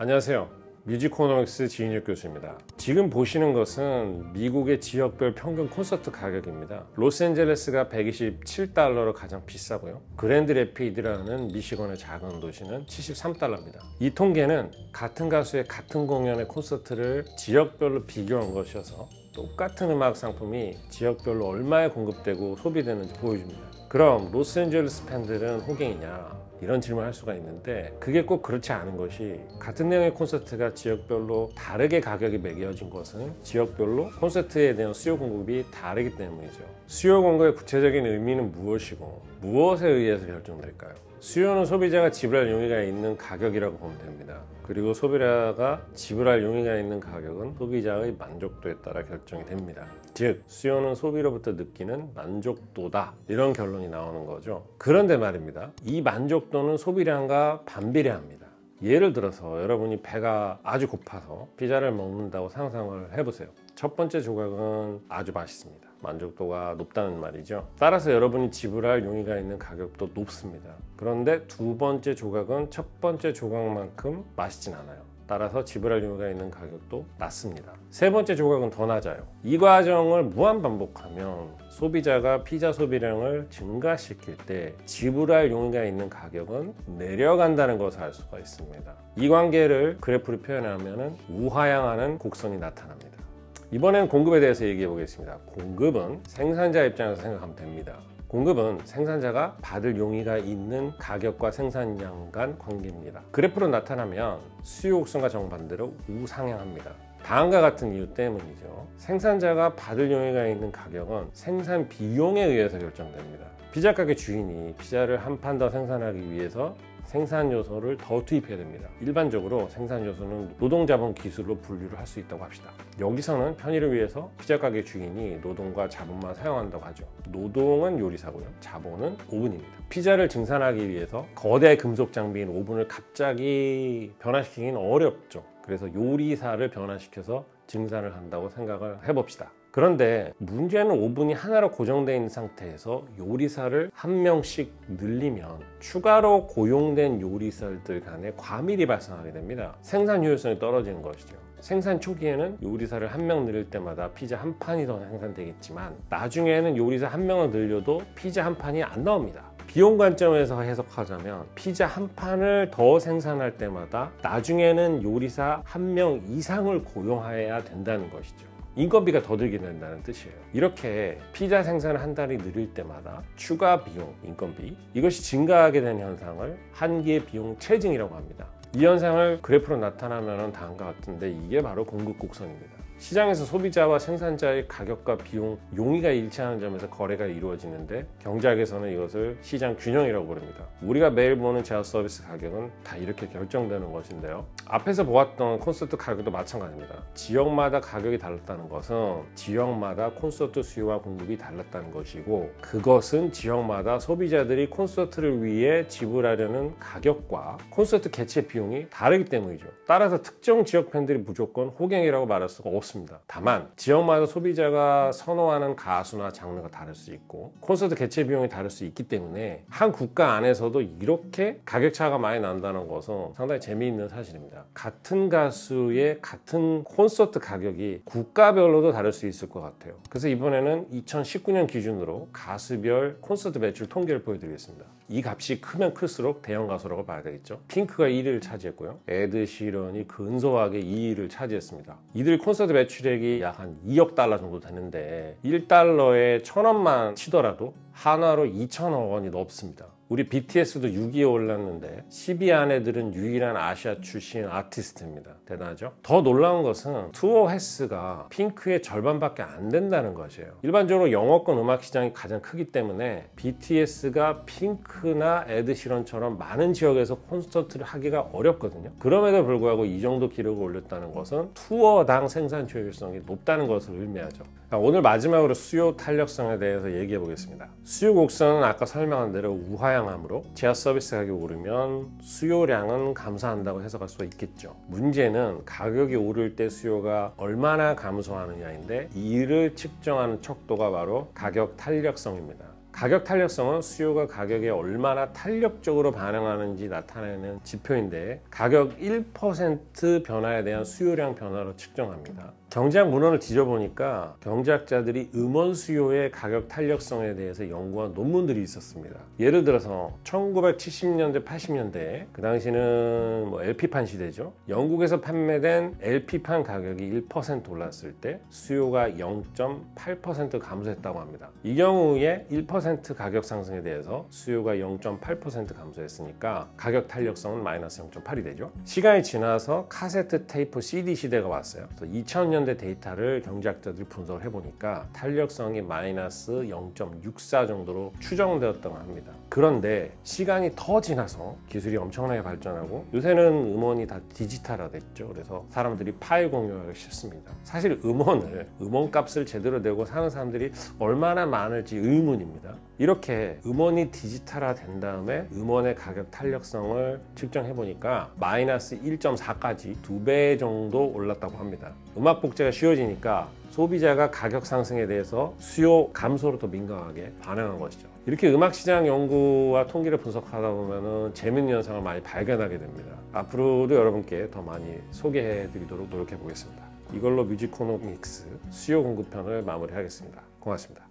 안녕하세요. 뮤지코노믹스 지인혁 교수입니다. 지금 보시는 것은 미국의 지역별 평균 콘서트 가격입니다. 로스앤젤레스가 $127로 가장 비싸고요. 그랜드 래피드라는 미시건의 작은 도시는 $73입니다. 이 통계는 같은 가수의 같은 공연의 콘서트를 지역별로 비교한 것이어서 똑같은 음악 상품이 지역별로 얼마에 공급되고 소비되는지 보여줍니다. 그럼 로스앤젤레스 팬들은 호갱이냐? 이런 질문을 할 수가 있는데 그게 꼭 그렇지 않은 것이, 같은 내용의 콘서트가 지역별로 다르게 가격이 매겨진 것은 지역별로 콘서트에 대한 수요 공급이 다르기 때문이죠. 수요 공급의 구체적인 의미는 무엇이고 무엇에 의해서 결정될까요? 수요는 소비자가 지불할 용의가 있는 가격이라고 보면 됩니다. 그리고 소비자가 지불할 용의가 있는 가격은 소비자의 만족도에 따라 결정이 됩니다. 즉, 수요는 소비로부터 느끼는 만족도다, 이런 결론이 나오는 거죠. 그런데 말입니다, 이 만족도는 소비량과 반비례합니다. 예를 들어서 여러분이 배가 아주 고파서 피자를 먹는다고 상상을 해보세요. 첫 번째 조각은 아주 맛있습니다. 만족도가 높다는 말이죠. 따라서 여러분이 지불할 용의가 있는 가격도 높습니다. 그런데 두 번째 조각은 첫 번째 조각만큼 맛있진 않아요. 따라서 지불할 용의가 있는 가격도 낮습니다. 세 번째 조각은 더 낮아요. 이 과정을 무한 반복하면 소비자가 피자 소비량을 증가시킬 때 지불할 용의가 있는 가격은 내려간다는 것을 알 수가 있습니다. 이 관계를 그래프로 표현하면 우하향하는 곡선이 나타납니다. 이번엔 공급에 대해서 얘기해 보겠습니다. 공급은 생산자 입장에서 생각하면 됩니다. 공급은 생산자가 받을 용의가 있는 가격과 생산량 간 관계입니다. 그래프로 나타나면 수요 곡선과 정반대로 우상향합니다. 다음과 같은 이유 때문이죠. 생산자가 받을 용의가 있는 가격은 생산 비용에 의해서 결정됩니다. 피자 가게 주인이 피자를 한 판 더 생산하기 위해서 생산 요소를 더 투입해야 됩니다. 일반적으로 생산 요소는 노동자본 기술로 분류를 할 수 있다고 합시다. 여기서는 편의를 위해서 피자 가게 주인이 노동과 자본만 사용한다고 하죠. 노동은 요리사고요, 자본은 오븐입니다. 피자를 증산하기 위해서 거대 금속 장비인 오븐을 갑자기 변화시키기는 어렵죠. 그래서 요리사를 변화시켜서 증산을 한다고 생각을 해봅시다. 그런데 문제는 오븐이 하나로 고정되어 있는 상태에서 요리사를 한 명씩 늘리면 추가로 고용된 요리사들 간에 과밀이 발생하게 됩니다. 생산 효율성이 떨어지는 것이죠. 생산 초기에는 요리사를 한 명 늘릴 때마다 피자 한 판이 더 생산되겠지만 나중에는 요리사 한 명을 늘려도 피자 한 판이 안 나옵니다. 비용 관점에서 해석하자면 피자 한 판을 더 생산할 때마다 나중에는 요리사 한 명 이상을 고용해야 된다는 것이죠. 인건비가 더 들게 된다는 뜻이에요. 이렇게 피자 생산을 한 달이 느릴 때마다 추가 비용, 인건비, 이것이 증가하게 되는 현상을 한계의 비용 체증이라고 합니다. 이 현상을 그래프로 나타나면 다음과 같은데 이게 바로 공급 곡선입니다. 시장에서 소비자와 생산자의 가격과 비용, 용의가 일치하는 점에서 거래가 이루어지는데 경제학에서는 이것을 시장 균형이라고 부릅니다. 우리가 매일 보는 제휴 서비스 가격은 다 이렇게 결정되는 것인데요. 앞에서 보았던 콘서트 가격도 마찬가지입니다. 지역마다 가격이 달랐다는 것은 지역마다 콘서트 수요와 공급이 달랐다는 것이고, 그것은 지역마다 소비자들이 콘서트를 위해 지불하려는 가격과 콘서트 개최 비용이 다르기 때문이죠. 따라서 특정 지역 팬들이 무조건 호갱이라고 말할 수가 없습니다. 다만 지역마다 소비자가 선호하는 가수나 장르가 다를 수 있고 콘서트 개최 비용이 다를 수 있기 때문에 한 국가 안에서도 이렇게 가격 차가 많이 난다는 것은 상당히 재미있는 사실입니다. 같은 가수의 같은 콘서트 가격이 국가별로도 다를 수 있을 것 같아요. 그래서 이번에는 2019년 기준으로 가수별 콘서트 매출 통계를 보여드리겠습니다. 이 값이 크면 클수록 대형 가수라고 봐야 되겠죠. 핑크가 1위를 차지했고요, 에드 시런이 근소하게 2위를 차지했습니다. 이들 콘서트 매출액이 약 한 $2억 정도 되는데 1달러에 1,000원만 치더라도 한화로 2천억 원이 넘습니다. 우리 BTS도 6위에 올랐는데 10위 안에 들은 유일한 아시아 출신 아티스트입니다. 대단하죠? 더 놀라운 것은 투어 횟수가 핑크의 절반밖에 안 된다는 것이에요. 일반적으로 영어권 음악 시장이 가장 크기 때문에 BTS가 핑크나 에드시런처럼 많은 지역에서 콘서트를 하기가 어렵거든요. 그럼에도 불구하고 이 정도 기록을 올렸다는 것은 투어당 생산 효율성이 높다는 것을 의미하죠. 오늘 마지막으로 수요 탄력성에 대해서 얘기해 보겠습니다. 수요 곡선은 아까 설명한 대로 우하향하므로 제휴 서비스 가격이 오르면 수요량은 감소한다고 해석할 수가 있겠죠. 문제는 가격이 오를 때 수요가 얼마나 감소하느냐인데, 이를 측정하는 척도가 바로 가격 탄력성입니다. 가격 탄력성은 수요가 가격에 얼마나 탄력적으로 반응하는지 나타내는 지표인데 가격 1% 변화에 대한 수요량 변화로 측정합니다. 경제학 문헌을 뒤져보니까 경제학자들이 음원 수요의 가격 탄력성에 대해서 연구한 논문들이 있었습니다. 예를 들어서 1970년대, 80년대 그 당시는 LP판 시대죠. 영국에서 판매된 LP판 가격이 1% 올랐을 때 수요가 0.8% 감소했다고 합니다. 이 경우에 1% 가격 상승에 대해서 수요가 0.8% 감소했으니까 가격 탄력성은 마이너스 0.8이 되죠. 시간이 지나서 카세트 테이프 CD 시대가 왔어요. 2000년대 데이터를 경제학자들이 분석을 해보니까 탄력성이 마이너스 0.64 정도로 추정되었다고 합니다. 그런데 시간이 더 지나서 기술이 엄청나게 발전하고 요새는 음원이 다 디지털화됐죠. 그래서 사람들이 파일 공유하기 쉽습니다. 사실 음원값을 제대로 내고 사는 사람들이 얼마나 많을지 의문입니다. 이렇게 음원이 디지털화 된 다음에 음원의 가격 탄력성을 측정해 보니까 마이너스 1.4까지 2배 정도 올랐다고 합니다. 음악 복제가 쉬워지니까 소비자가 가격 상승에 대해서 수요 감소로 더 민감하게 반응한 것이죠. 이렇게 음악 시장 연구와 통계를 분석하다 보면 재밌는 현상을 많이 발견하게 됩니다. 앞으로도 여러분께 더 많이 소개해 드리도록 노력해 보겠습니다. 이걸로 뮤지코노믹스 수요 공급 편을 마무리하겠습니다. 고맙습니다.